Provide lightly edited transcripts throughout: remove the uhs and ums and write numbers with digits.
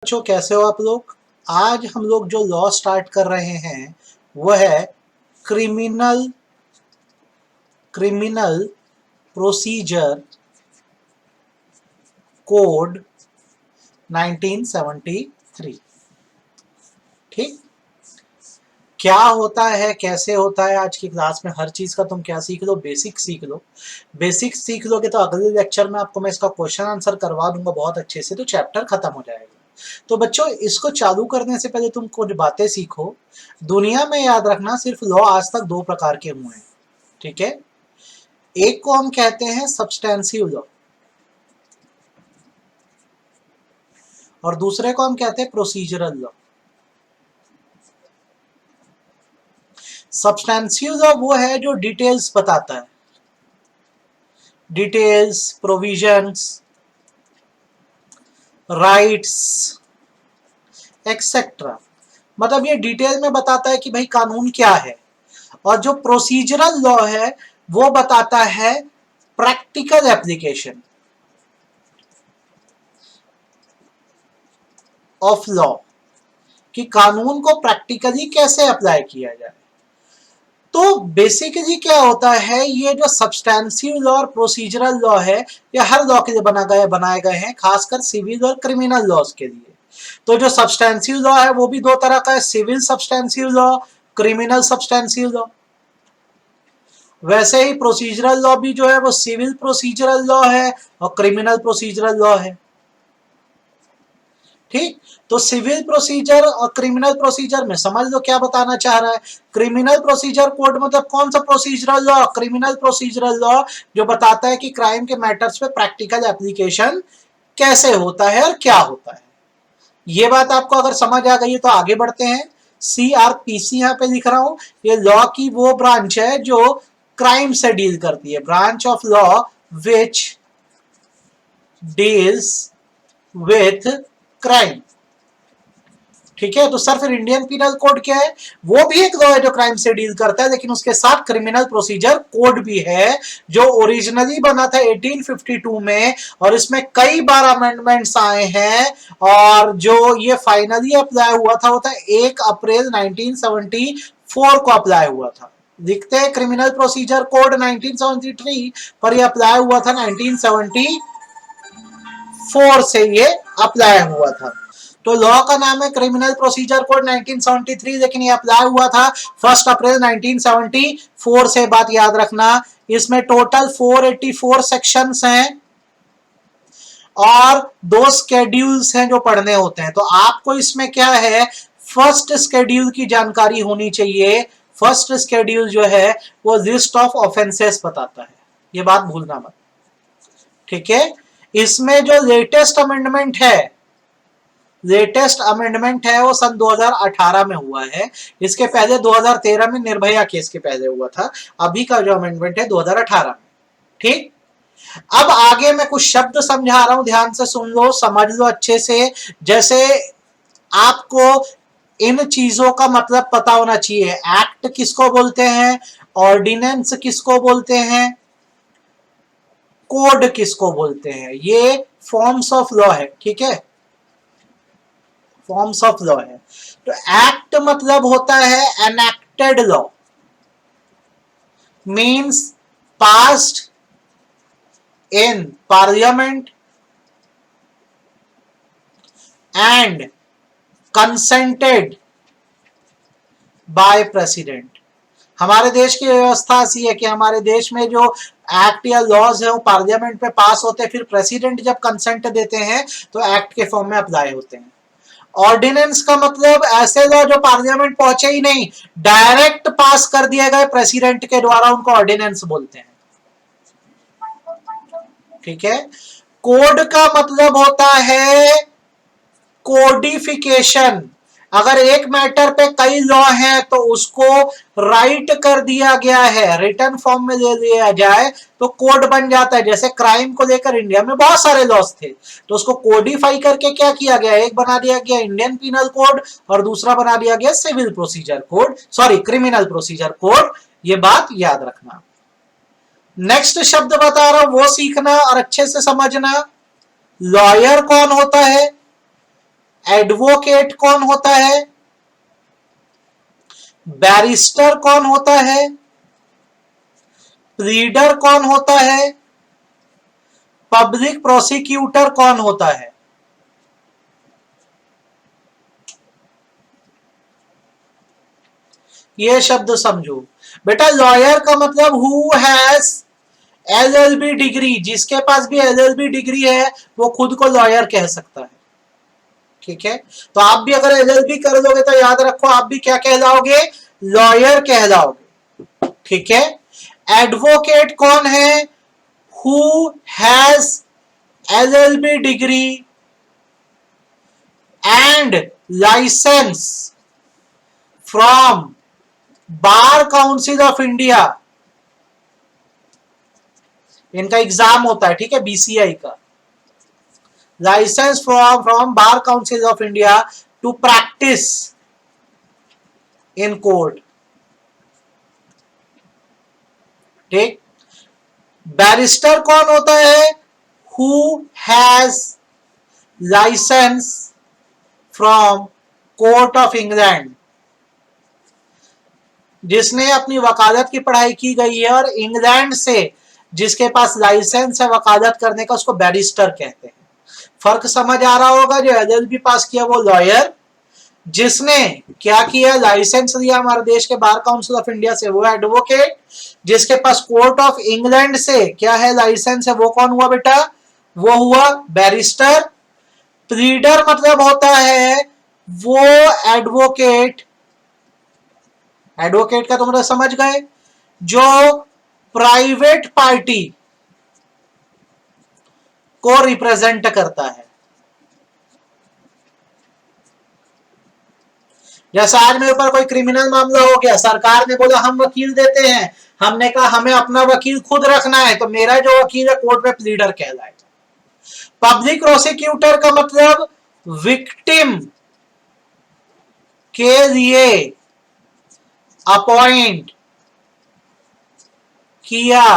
बच्चों कैसे हो आप लोग। आज हम लोग जो लॉ स्टार्ट कर रहे हैं वो है क्रिमिनल क्रिमिनल प्रोसीजर कोड 1973। ठीक, क्या होता है कैसे होता है आज की क्लास में हर चीज का तुम क्या सीख लो, बेसिक सीख लो। बेसिक सीख लोगे तो अगले लेक्चर में आपको मैं इसका क्वेश्चन आंसर करवा दूंगा बहुत अच्छे से, तो चैप्टर खत्म हो जाएगा। तो बच्चों इसको चालू करने से पहले तुम कुछ बातें सीखो। दुनिया में याद रखना सिर्फ लॉ आज तक दो प्रकार के हुए हैं, ठीक है। एक को हम कहते हैं सब्सटेंसिव लॉ और दूसरे को हम कहते हैं प्रोसीजरल लॉ। सब्सटेंसिव लॉ वो है जो डिटेल्स बताता है, डिटेल्स, प्रोविजंस, राइट्स एक्सेट्रा, मतलब ये डिटेल में बताता है कि भाई कानून क्या है। और जो प्रोसीजरल लॉ है वो बताता है प्रैक्टिकल एप्लीकेशन ऑफ लॉ, कि कानून को प्रैक्टिकली कैसे अप्लाई किया जाए। तो बेसिकली क्या होता है, ये जो सब्सटेंसिव लॉ और प्रोसीजरल लॉ है ये हर लॉ के लिए बनाए गए हैं, खासकर सिविल और क्रिमिनल लॉज के लिए। तो जो सब्सटेंसिव लॉ है वो भी दो तरह का है, civil substantive law, criminal substantive law. वैसे ही प्रोसीजरल लॉ भी जो है वो सिविल प्रोसीजरल लॉ है और क्रिमिनल प्रोसीजरल लॉ है। ठीक, तो सिविल प्रोसीजर और क्रिमिनल प्रोसीजर में समझ लो क्या बताना चाह रहा है। क्रिमिनल प्रोसीजर कोड मतलब कौन सा procedural law, criminal procedural law जो बताता है कि क्राइम के मैटर्स पे प्रैक्टिकल एप्लीकेशन कैसे होता है और क्या होता है। ये बात आपको अगर समझ आ गई है तो आगे बढ़ते हैं। सीआरपीसी यहां पे लिख रहा हूं, ये लॉ की वो ब्रांच है जो क्राइम से डील करती है, branch of law which deals with crime. ठीक है, तो सर फिर इंडियन पीनल कोड क्या है? वो भी एक लॉ है जो क्राइम से डील करता है, लेकिन उसके साथ क्रिमिनल प्रोसीजर कोड भी है जो ओरिजिनली बना था 1852 में, और इसमें कई बार अमेंडमेंट्स आए हैं। और जो ये फाइनली अप्लाई हुआ था वो था 1 अप्रैल 1974 को अप्लाई हुआ था। लिखते हैं क्रिमिनल प्रोसीजर कोड 1973, पर ये अप्लाई हुआ था 1974 से ये अप्लाई हुआ था। तो लॉ का नाम है क्रिमिनल प्रोसीजर कोड 1973, लेकिन ये अप्लाई हुआ था 1 अप्रैल 1974 से। बात याद रखना, इसमें टोटल 484 सेक्शंस हैं और 2 स्केड्यूल्स हैं जो पढ़ने होते हैं। तो आपको इसमें क्या है, फर्स्ट स्केड्यूल की जानकारी होनी चाहिए। फर्स्ट स्केड्यूल जो है वो लिस्ट ऑफ ऑफेंसेस बताता है, ये बात भूलना मत। ठीक है, इसमें जो लेटेस्ट अमेंडमेंट है वो सन 2018 में हुआ है। इसके पहले 2013 में निर्भया केस के पहले हुआ था। अभी का जो अमेंडमेंट है 2018 में। ठीक, अब आगे मैं कुछ शब्द समझा रहा हूं, ध्यान से सुन लो, समझ लो अच्छे से। जैसे आपको इन चीजों का मतलब पता होना चाहिए। एक्ट किसको बोलते हैं, ऑर्डिनेंस किसको बोलते हैं, कोड किसको बोलते हैं, ये फॉर्म्स ऑफ लॉ है। ठीक है, फॉर्म्स ऑफ लॉ है। तो एक्ट मतलब होता है enacted law, means passed in parliament and consented by president. हमारे देश की व्यवस्था ऐसी है कि हमारे देश में जो एक्ट या लॉज है वो पार्लियामेंट में पास होते हैं, फिर प्रेसिडेंट जब कंसेंट देते हैं तो एक्ट के फॉर्म में अप्लाई होते हैं। ऑर्डिनेंस का मतलब ऐसे लॉ जो पार्लियामेंट पहुंचे ही नहीं, डायरेक्ट पास कर दिए गए प्रेसिडेंट के द्वारा, उनको ऑर्डिनेंस बोलते हैं। ठीक है, कोड का मतलब होता है कोडिफिकेशन। अगर एक मैटर पे कई लॉ हैं तो उसको राइट कर दिया गया है, रिटर्न फॉर्म में ले लिया जाए तो कोड बन जाता है। जैसे क्राइम को लेकर इंडिया में बहुत सारे लॉस थे, तो उसको कोडिफाई करके क्या किया गया, एक बना दिया गया इंडियन पीनल कोड और दूसरा बना दिया गया civil procedure code, sorry criminal procedure code. ये बात याद रखना। नेक्स्ट शब्द बता रहा हूं वो सीखना और अच्छे से समझना। लॉयर कौन होता है, एडवोकेट कौन होता है, बैरिस्टर कौन होता है, प्लीडर कौन होता है, पब्लिक प्रोसिक्यूटर कौन होता है। ये शब्द समझो बेटा। लॉयर का मतलब हु हैज एलएलबी डिग्री, जिसके पास भी एलएलबी डिग्री है वो खुद को लॉयर कह सकता है। ठीक है, तो आप भी अगर एलएलबी कर दोगे तो याद रखो आप भी क्या कहलाओगे, लॉयर कहलाओगे। ठीक है, एडवोकेट कौन है, who has LLB degree and license from Bar Council of India. इनका एग्जाम होता है, ठीक है, बीसीआई का। License from Bar Council of India to practice in court. ठीक, बैरिस्टर कौन होता है, who has license from court of England, जिसने अपनी वकालत की पढ़ाई की गई है और इंग्लैंड से जिसके पास लाइसेंस है वकालत करने का उसको बैरिस्टर कहते हैं। फर्क समझ आ रहा होगा, जो एलएलबी पास किया वो लॉयर, जिसने क्या किया लाइसेंस लिया हमारे देश के बार काउंसिल ऑफ इंडिया से वो एडवोकेट, जिसके पास कोर्ट ऑफ इंग्लैंड से क्या है लाइसेंस है वो कौन हुआ बेटा, वो हुआ बैरिस्टर। प्लीडर मतलब होता है वो एडवोकेट, एडवोकेट का तुम समझ गए, जो प्राइवेट पार्टी को रिप्रेजेंट करता है। जैसा आज मेरे ऊपर कोई क्रिमिनल मामला हो गया, सरकार ने बोला हम वकील देते हैं, हमने कहा हमें अपना वकील खुद रखना है, तो मेरा जो वकील है कोर्ट में प्लीडर कहलाएगा। पब्लिक प्रोसिक्यूटर का मतलब विक्टिम के लिए अपॉइंट किया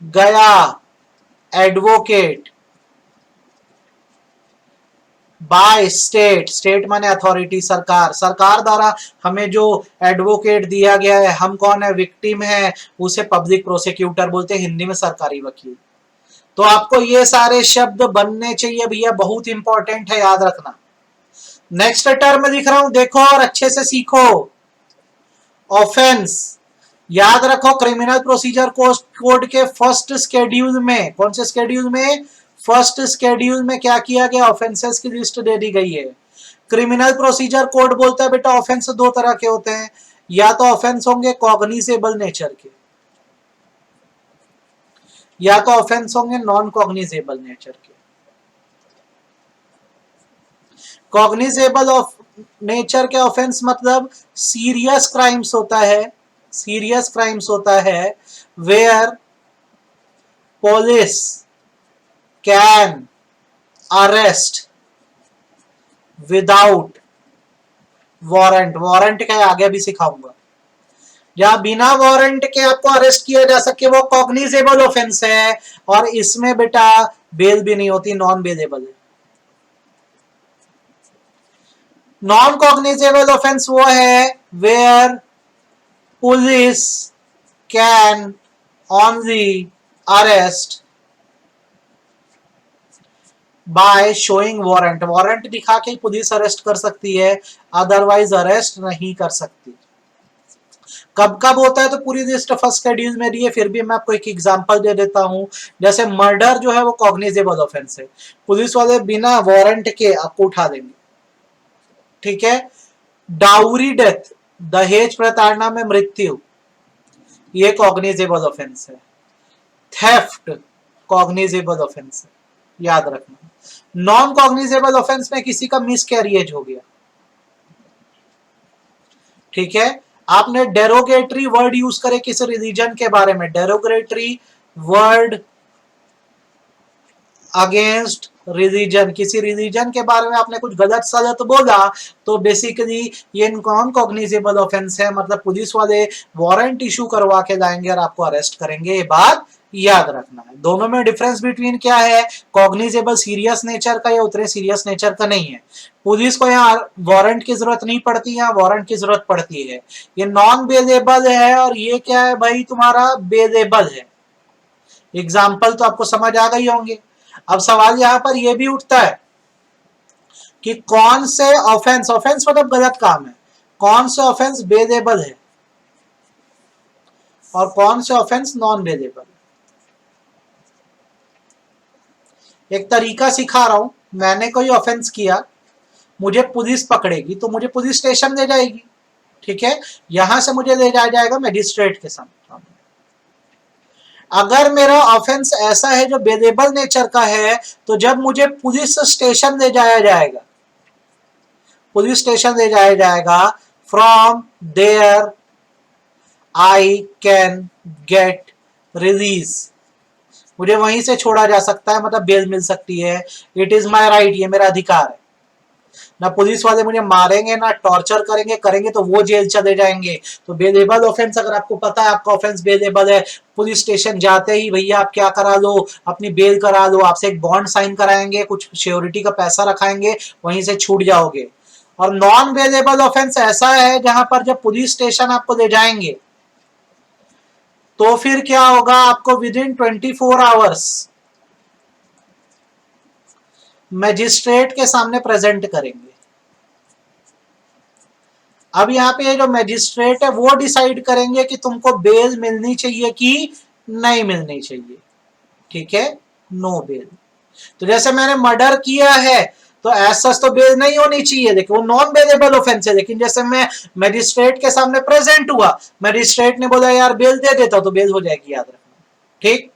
गया एडवोकेट बाय स्टेट, स्टेट माने अथॉरिटी, सरकार, सरकार द्वारा हमें जो एडवोकेट दिया गया है, हम कौन है, विक्टिम है, उसे पब्लिक प्रोसिक्यूटर बोलते हैं, हिंदी में सरकारी वकील। तो आपको ये सारे शब्द बनने चाहिए भैया, बहुत इंपॉर्टेंट है, याद रखना। नेक्स्ट टर्म लिख रहा हूं, देखो और अच्छे से सीखो। ऑफेंस, याद रखो क्रिमिनल प्रोसीजर कोड के फर्स्ट शेड्यूल में, कौन से शेड्यूल में, फर्स्ट शेड्यूल में क्या किया गया, ऑफेंसेस की लिस्ट दे दी गई है। क्रिमिनल प्रोसीजर कोड बोलता है बेटा ऑफेंस दो तरह के होते हैं, या तो ऑफेंस होंगे कॉग्निजेबल नेचर के, या तो ऑफेंस होंगे नॉन कॉग्निजेबल नेचर के। कॉग्निजेबल ऑफ नेचर के ऑफेंस मतलब सीरियस क्राइम्स होता है, सीरियस क्राइम्स होता है where police can arrest without warrant, warrant का आगे भी सिखाऊंगा, जहां बिना वारंट के आपको अरेस्ट किया जा सके वो कॉग्निजेबल ऑफेंस है, और इसमें बेटा बेल भी नहीं होती, नॉन बेलेबल है। नॉन कॉग्निजेबल ऑफेंस वो है where police can only arrest by showing warrant, warrant दिखा के पुलिस अरेस्ट कर सकती है, अदरवाइज अरेस्ट नहीं कर सकती। कब कब होता है तो पूरी लिस्ट फर्स्ट शेड्यूल में दी है, फिर भी मैं आपको एक एग्जांपल दे देता हूं। जैसे मर्डर जो है वो कॉग्निजेबल ऑफेंस है, पुलिस वाले बिना वारंट के आपको उठा देंगे। ठीक है, डाउरी डेथ, दहेज प्रताड़ना में मृत्यु, ये कॉग्निजेबल ऑफेंस है। थेफ्ट कॉग्निजेबल ऑफेंस है, याद रखना। नॉन कॉग्निजेबल ऑफेंस में किसी का मिसकैरिएज हो गया, ठीक है, आपने डेरोगेटरी वर्ड यूज करे किसी रिलीजन के बारे में, डेरोगेटरी वर्ड अगेंस्ट रिलीजन, किसी रिलीजन के बारे में आपने कुछ गलत सलत बोला, तो बेसिकली ये नॉन कॉग्निजेबल ऑफेंस है, मतलब पुलिस वाले वारंट इशू करवा के लाएंगे और आपको अरेस्ट करेंगे, ये बात याद रखना है। दोनों में डिफरेंस बिटवीन क्या है, कॉग्निजेबल सीरियस नेचर का या उतने सीरियस नेचर का नहीं है। पुलिस को यहाँ वारंट की जरूरत नहीं पड़ती, यहाँ वारंट की जरूरत पड़ती है। ये नॉन बेलेबल है और ये क्या है भाई तुम्हारा बेलेबल है। एग्जाम्पल तो आपको समझ आ गई होंगे। अब सवाल यहां पर यह भी उठता है कि कौन से ऑफेंस, ऑफेंस मतलब गलत काम है, कौन से ऑफेंस बेलेबल है और कौन से ऑफेंस नॉन बेलेबल। एक तरीका सिखा रहा हूं, मैंने कोई ऑफेंस किया, मुझे पुलिस पकड़ेगी तो मुझे पुलिस स्टेशन ले जाएगी, ठीक है, यहां से मुझे ले जाया जाएगा मजिस्ट्रेट के सामने। अगर मेरा ऑफेंस ऐसा है जो बेलेबल नेचर का है तो जब मुझे पुलिस स्टेशन ले जाया जाएगा, पुलिस स्टेशन ले जाया जाएगा, from there I can get release, मुझे वहीं से छोड़ा जा सकता है, मतलब बेल मिल सकती है। इट इज माई राइट, ये मेरा अधिकार है। ना पुलिस वाले मुझे मारेंगे ना टॉर्चर करेंगे तो वो जेल चले जाएंगे। तो बेलेबल ऑफेंस, अगर आपको पता है आपका ऑफेंस बेलेबल है, पुलिस स्टेशन जाते ही भैया आप क्या करा लो, अपनी बेल करा लो, आपसे एक बॉन्ड साइन कराएंगे, कुछ श्योरिटी का पैसा रखाएंगे, वहीं से छूट जाओगे। और नॉन बेलेबल ऑफेंस ऐसा है जहां पर जब पुलिस स्टेशन आपको ले जाएंगे तो फिर क्या होगा, आपको विद इन 24 आवर्स मैजिस्ट्रेट के सामने प्रेजेंट करेंगे। अब यहाँ पे जो मैजिस्ट्रेट है वो डिसाइड करेंगे कि तुमको बेल मिलनी चाहिए कि नहीं मिलनी चाहिए, ठीक है, नो बेल। तो जैसे मैंने मर्डर किया है तो ऐसा तो बेल नहीं होनी चाहिए, देखिए वो नॉन बेलेबल ऑफेंस है, लेकिन जैसे मैं मैजिस्ट्रेट के सामने प्रेजेंट हुआ, मैजिस्ट्रेट ने बोला यार बेल दे देता तो बेल हो जाएगी, याद रखना, ठीक।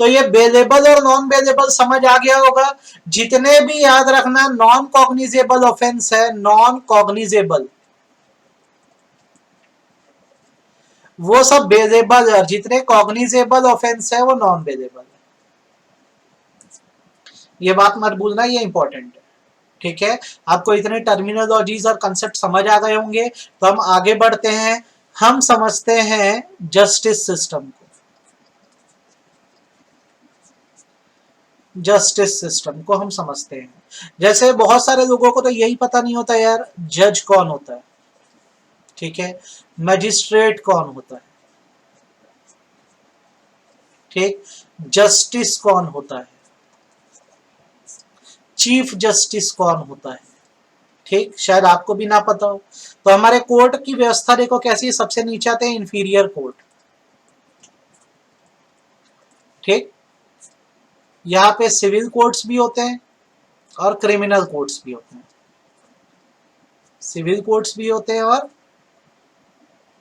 तो ये बेलेबल और नॉन बेलेबल समझ आ गया होगा। जितने भी याद रखना नॉन कॉग्निजेबल ऑफेंस है, नॉन कॉग्निजेबल, वो सब बेलेबल है, और जितने कॉग्निजेबल ऑफेंस है वो नॉन बेलेबल है। ये बात मत भूलना, ये इंपॉर्टेंट है, ठीक है। आपको इतने टर्मिनोलॉजीज और कंसेप्ट समझ आ गए होंगे, तो हम आगे बढ़ते हैं। हम समझते हैं जस्टिस सिस्टम को, जस्टिस सिस्टम को हम समझते हैं। जैसे बहुत सारे लोगों को तो यही पता नहीं होता यार जज कौन होता है, ठीक है, मैजिस्ट्रेट कौन होता है, ठीक, जस्टिस कौन होता है, चीफ जस्टिस कौन होता है, ठीक, शायद आपको भी ना पता हो। तो हमारे कोर्ट की व्यवस्था देखो कैसी है, सबसे नीचे आते हैं इंफीरियर कोर्ट, ठीक, यहाँ पे सिविल कोर्ट्स भी होते हैं और क्रिमिनल कोर्ट्स भी होते हैं, सिविल कोर्ट्स भी होते हैं और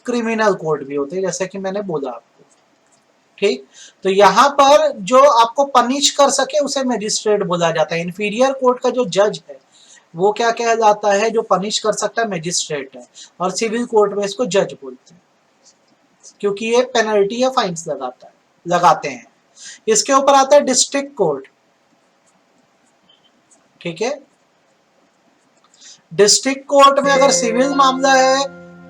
क्रिमिनल कोर्ट भी होते हैं, जैसे कि मैंने बोला आपको, ठीक। तो यहाँ पर जो आपको पनिश कर सके उसे मैजिस्ट्रेट बोला जाता है। इंफीरियर कोर्ट का जो जज है वो क्या कहलाता है, जो पनिश कर सकता है मैजिस्ट्रेट है, और सिविल कोर्ट में इसको जज बोलते हैं, क्योंकि ये पेनल्टी या फाइन्स लगाते हैं। इसके ऊपर आता है डिस्ट्रिक्ट कोर्ट, ठीक है। डिस्ट्रिक्ट कोर्ट में अगर सिविल मामला है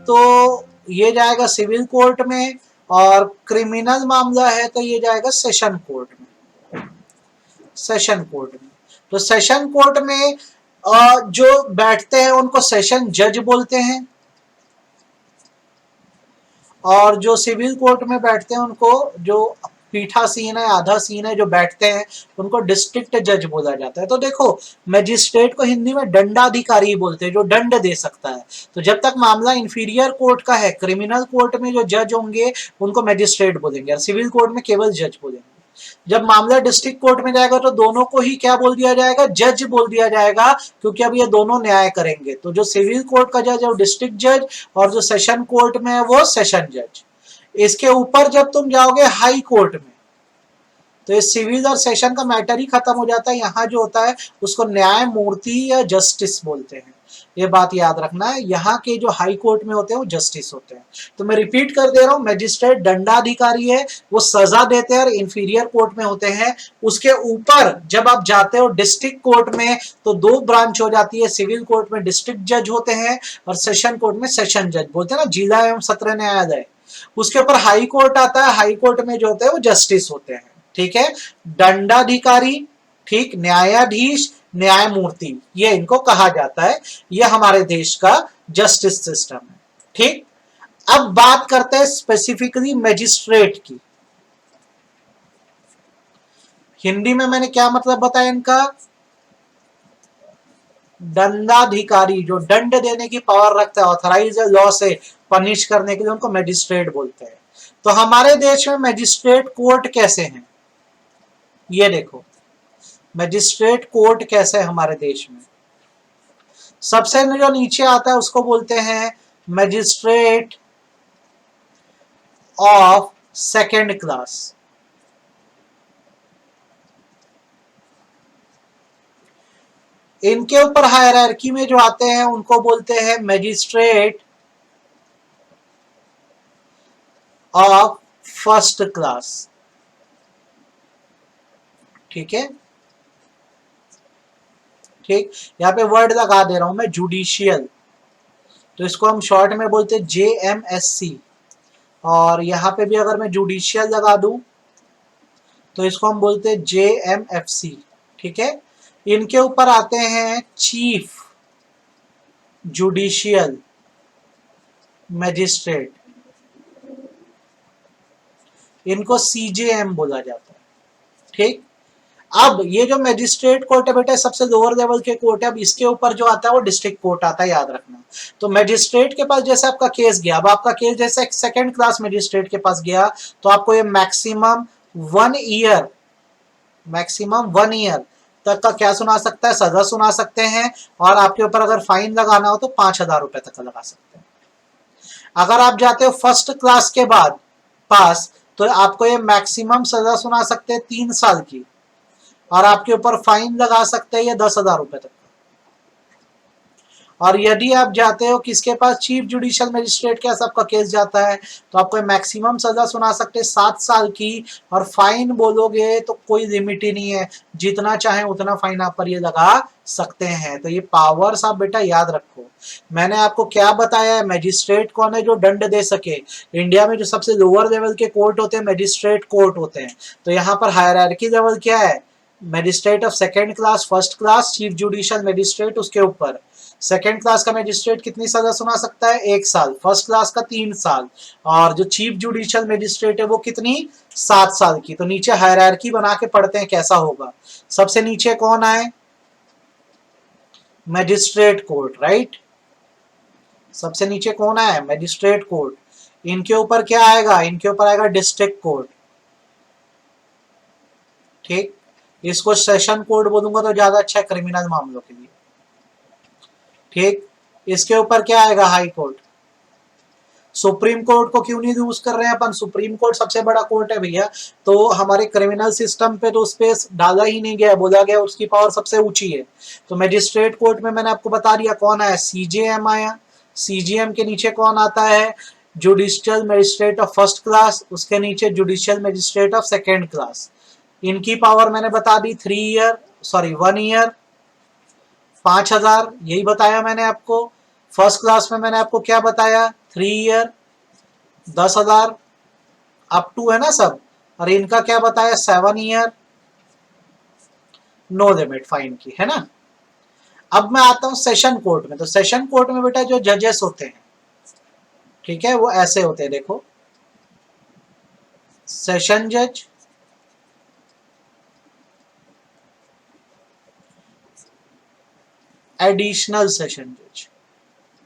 तो ये जाएगा सिविल कोर्ट में, और क्रिमिनल मामला है तो ये जाएगा सेशन कोर्ट में, सेशन कोर्ट में। तो सेशन कोर्ट में जो बैठते हैं उनको सेशन जज बोलते हैं, और जो सिविल कोर्ट में बैठते हैं उनको, जो पीठासीन है, आधा सीन है, जो बैठते हैं उनको डिस्ट्रिक्ट जज बोला जाता है। तो देखो मैजिस्ट्रेट को हिंदी में दंडाधिकारी बोलते हैं, जो दंड दे सकता है। तो जब तक मामला इंफीरियर कोर्ट का है, क्रिमिनल कोर्ट में जो जज होंगे उनको मैजिस्ट्रेट बोलेंगे, और सिविल कोर्ट में केवल जज बोलेंगे। जब मामला डिस्ट्रिक्ट कोर्ट में जाएगा तो दोनों को ही क्या बोल दिया जाएगा, जज बोल दिया जाएगा, क्योंकि अब ये दोनों न्याय करेंगे। तो जो सिविल कोर्ट का जज है वो डिस्ट्रिक्ट जज, और जो सेशन कोर्ट में है वो सेशन जज। इसके ऊपर जब तुम जाओगे हाई कोर्ट में तो ये सिविल और सेशन का मैटर ही खत्म हो जाता है। यहाँ जो होता है उसको न्यायमूर्ति या जस्टिस बोलते हैं, ये बात याद रखना है। यहाँ के जो हाई कोर्ट में होते हैं वो जस्टिस होते हैं। तो मैं रिपीट कर दे रहा हूँ, मैजिस्ट्रेट दंडाधिकारी है, वो सजा देते हैं और इंफीरियर कोर्ट में होते हैं। उसके ऊपर जब आप जाते हो डिस्ट्रिक्ट कोर्ट में तो दो ब्रांच हो जाती है, सिविल कोर्ट में डिस्ट्रिक्ट जज होते हैं और सेशन कोर्ट में सेशन जज बोलते हैं ना, जिला एवं सत्र न्यायालय, उसके ऊपर हाई कोर्ट आता है, हाई कोर्ट में जो होते हैं वो जस्टिस होते हैं, ठीक है। दंडाधिकारी, ठीक, न्यायाधीश, न्यायमूर्ति, ये इनको कहा जाता है। ये हमारे देश का जस्टिस सिस्टम है, ठीक। अब बात करते हैं स्पेसिफिकली मैजिस्ट्रेट की। हिंदी में मैंने क्या मतलब बताया इनका? दंडाधिकारी, जो दंड देने की पावर रखता है, ऑथराइज है लॉ से पनिश करने के लिए, उनको मैजिस्ट्रेट बोलते हैं। तो हमारे देश में मैजिस्ट्रेट कोर्ट कैसे हैं, ये देखो। मैजिस्ट्रेट कोर्ट कैसे है हमारे देश में? सबसे जो नीचे आता है उसको बोलते हैं मैजिस्ट्रेट ऑफ सेकेंड क्लास। इनके ऊपर हायरार्की में जो आते हैं उनको बोलते हैं मैजिस्ट्रेट ऑफ फर्स्ट क्लास, ठीक है। ठीक, यहां पे वर्ड लगा दे रहा हूं मैं, जुडिशियल, तो इसको हम शॉर्ट में बोलते हैं JMSC। और यहां पे भी अगर मैं जुडिशियल लगा दूं तो इसको हम बोलते हैं JMFC, ठीक है। इनके ऊपर आते हैं चीफ जुडिशियल मैजिस्ट्रेट, इनको CJM बोला जाता है, ठीक। अब ये जो मैजिस्ट्रेट कोर्ट है बेटा, सबसे लोअर लेवल के कोर्ट है। अब इसके ऊपर जो आता है वो डिस्ट्रिक्ट कोर्ट आता है, याद रखना। तो मैजिस्ट्रेट के पास जैसे आपका केस गया, अब आपका केस जैसे सेकंड क्लास मैजिस्ट्रेट के पास गया, तो आपको ये मैक्सिमम 1 ईयर, मैक्सिमम 1 ईयर तक का क्या सुना सकता है, सजा सुना सकते हैं। और आपके ऊपर अगर फाइन लगाना हो तो 5,000 रुपए तक का लगा सकते हैं। अगर आप जाते हो फर्स्ट क्लास के बाद पास, तो आपको ये मैक्सिमम सजा सुना सकते हैं 3 साल की, और आपके ऊपर फाइन लगा सकते हैं ये 10,000 रुपए तक। और यदि आप जाते हो किसके पास, चीफ जुडिशियल मजिस्ट्रेट के पास आपका केस जाता है, तो आपको मैक्सिमम सजा सुना सकते हैं 7 साल की। और फाइन बोलोगे तो कोई लिमिट ही नहीं है, जितना चाहे उतना फाइन आप पर ये लगा सकते हैं। तो ये पावर्स आप बेटा याद रखो। मैंने आपको क्या बताया है, मैजिस्ट्रेट कौन है जो दंड दे सके। इंडिया में जो सबसे लोअर लेवल के कोर्ट होते हैं मैजिस्ट्रेट कोर्ट होते हैं। तो यहाँ पर हायरार्की लेवल क्या है, magistrate of second class, first class, chief judicial magistrate, उसके ऊपर सेकेंड क्लास का मैजिस्ट्रेट कितनी सजा सुना सकता है, 1 साल, फर्स्ट क्लास का 3 साल, और जो चीफ जुडिशियल मैजिस्ट्रेट है वो कितनी, 7 साल की। तो नीचे हायरार्की बना के पढ़ते हैं कैसा होगा। सबसे नीचे कौन आए, मैजिस्ट्रेट कोर्ट, राइट। सबसे नीचे कौन आया, मैजिस्ट्रेट कोर्ट। इनके ऊपर क्या आएगा, इनके ऊपर आएगा डिस्ट्रिक्ट कोर्ट, ठीक। इसको सेशन कोर्ट बोलूंगा तो ज्यादा अच्छा है क्रिमिनल मामलों के लिए, ठीक। इसके ऊपर क्या आएगा, हाई कोर्ट। सुप्रीम कोर्ट को क्यों नहीं यूज कर रहे हैं अपन, सुप्रीम कोर्ट सबसे बड़ा कोर्ट है भैया, तो हमारे क्रिमिनल सिस्टम पे तो उस पे डाला ही नहीं गया, बोला गया उसकी पावर सबसे ऊंची है। तो मैजिस्ट्रेट कोर्ट में मैंने आपको बता दिया कौन आया, CJM आया। CJM के नीचे कौन आता है, judicial magistrate of first class, उसके नीचे judicial magistrate of second class. इनकी पावर मैंने बता दी 3 ईयर, सॉरी 1 ईयर, 5,000, यही बताया मैंने आपको। फर्स्ट क्लास में मैंने आपको क्या बताया, 3 ईयर, 10,000, अप टू है ना सब। और इनका क्या बताया, 7 ईयर, नो लिमिट फाइन की, है ना। अब मैं आता हूं सेशन कोर्ट में। तो सेशन कोर्ट में बेटा जो जजेस होते हैं, ठीक है, वो ऐसे होते हैं, देखो। सेशन जज, एडिशनल सेशन जज,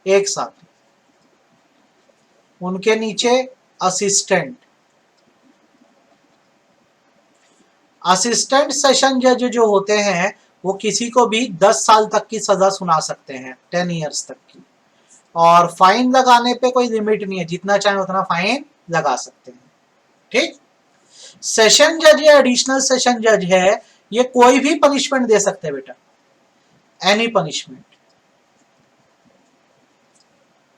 एक साथ। उनके नीचे असिस्टेंट, असिस्टेंट सेशन जज जो होते हैं वो किसी को भी 10 साल तक की सजा सुना सकते हैं, 10 ईयर्स तक की। और फाइन लगाने पे कोई लिमिट नहीं है, जितना चाहे उतना फाइन लगा सकते हैं, ठीक। सेशन जज या एडिशनल सेशन जज है, ये कोई भी पनिशमेंट दे सकते हैं बेटा, any punishment.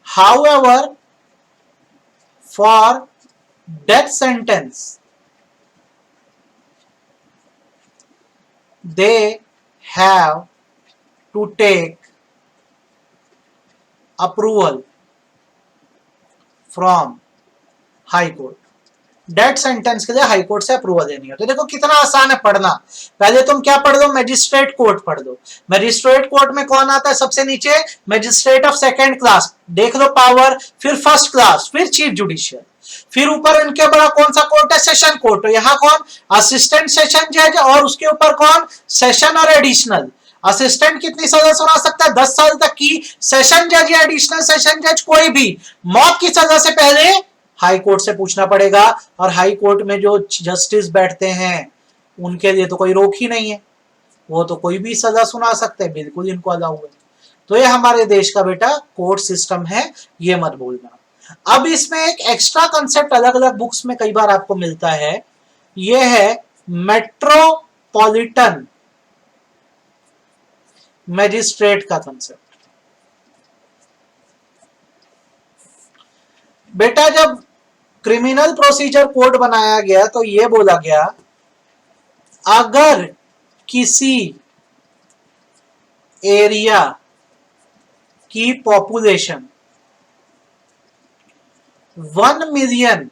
However for death sentence they have to take approval from high court. Death sentence के लिए हाई कोर्ट से अप्रूवल लेनी है। तो देखो कितना आसान है पढ़ना। पहले तुम क्या पढ़ दो, मजिस्ट्रेट कोर्ट पढ़ दो। मजिस्ट्रेट कोर्ट में कौन आता है सबसे नीचे, मजिस्ट्रेट ऑफ सेकंड क्लास, देख लो पावर, फिर फर्स्ट क्लास, फिर चीफ जुडिशियल, फिर ऊपर इनके बड़ा कौन सा कोर्ट है, सेशन कोर्ट। तो यहां कौन, असिस्टेंट सेशन जज, और उसके ऊपर कौन, सेशन और एडिशनल। असिस्टेंट कितनी सजा सुना सकता है, 10 साल तक की। सेशन जज या एडिशनल सेशन जज कोई भी मौत की सजा से पहले हाई कोर्ट से पूछना पड़ेगा। और हाई कोर्ट में जो जस्टिस बैठते हैं उनके लिए तो कोई रोक ही नहीं है, वो तो कोई भी सजा सुना सकते हैं, बिल्कुल इनको अलाउ है। तो ये हमारे देश का बेटा कोर्ट सिस्टम है, ये मत भूलना। अब इसमें एक एक्स्ट्रा कंसेप्ट अलग अलग बुक्स में कई बार आपको मिलता है, ये है मेट्रोपॉलिटन मैजिस्ट्रेट का कंसेप्ट। बेटा जब क्रिमिनल प्रोसीजर कोड बनाया गया तो यह बोला गया, अगर किसी एरिया की पॉपुलेशन 1 मिलियन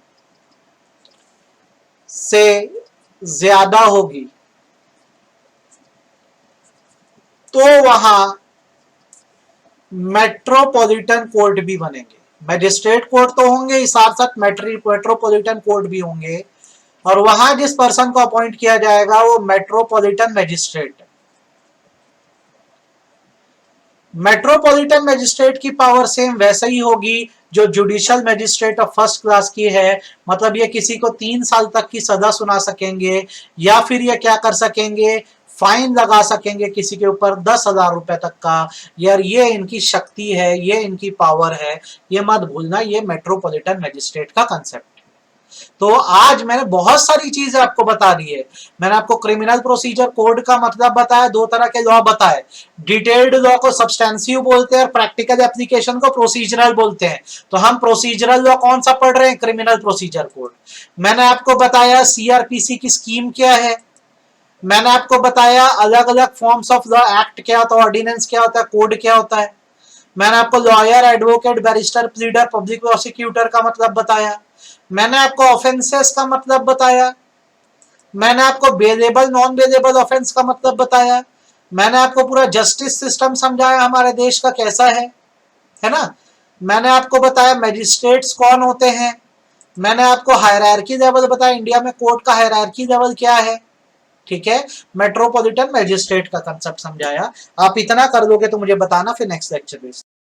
से ज्यादा होगी तो वहां मेट्रोपॉलिटन कोर्ट भी बनेंगे। मैजिस्ट्रेट कोर्ट तो होंगे ही, साथ साथ मेट्रोपॉलिटन कोर्ट भी होंगे, और वहां जिस पर्सन को अपॉइंट किया जाएगा वो मेट्रोपॉलिटन मैजिस्ट्रेट है। मेट्रोपॉलिटन मैजिस्ट्रेट की पावर सेम वैसे ही होगी जो judicial magistrate of first class की है। मतलब ये किसी को 3 साल तक की सजा सुना सकेंगे, या फिर ये क्या कर सकेंगे, फाइन लगा सकेंगे किसी के ऊपर 10,000 रुपए तक का। यार ये इनकी शक्ति है, ये इनकी पावर है, ये मत भूलना। ये मेट्रोपॉलिटन मैजिस्ट्रेट का कंसेप्ट। तो आज मैंने बहुत सारी चीजें आपको बता दी है। मैंने आपको क्रिमिनल प्रोसीजर कोड का मतलब बताया, 2 तरह के लॉ बताए। डिटेल्ड लॉ को सब्सटेंसिव बोलते हैं और प्रैक्टिकल एप्लीकेशन को प्रोसीजरल बोलते हैं। तो हम प्रोसीजरल लॉ कौन सा पढ़ रहे हैं, क्रिमिनल प्रोसीजर कोड। मैंने आपको बताया सीआरपीसी की स्कीम क्या है, मैंने आपको बताया अलग अलग फॉर्म्स ऑफ लॉ, एक्ट क्या होता है, ऑर्डिनेंस क्या होता है, कोड क्या होता है। मैंने आपको lawyer, advocate, barrister, pleader, public prosecutor का मतलब बताया। मैंने आपको ऑफेंसेस का मतलब बताया। मैंने आपको बेलेबल नॉन बेलेबल ऑफेंस का मतलब बताया। मैंने आपको पूरा जस्टिस सिस्टम समझाया हमारे देश का कैसा है ना। मैंने आपको बताया मैजिस्ट्रेट्स कौन होते हैं। मैंने आपको हायरार्की लेवल बताया, इंडिया में कोर्ट का हायरार्की लेवल क्या है, ठीक है। मेट्रोपॉलिटन मैजिस्ट्रेट का कंसेप्ट समझाया। आप इतना कर दोगे तो मुझे बताना, फिर नेक्स्ट लेक्चर में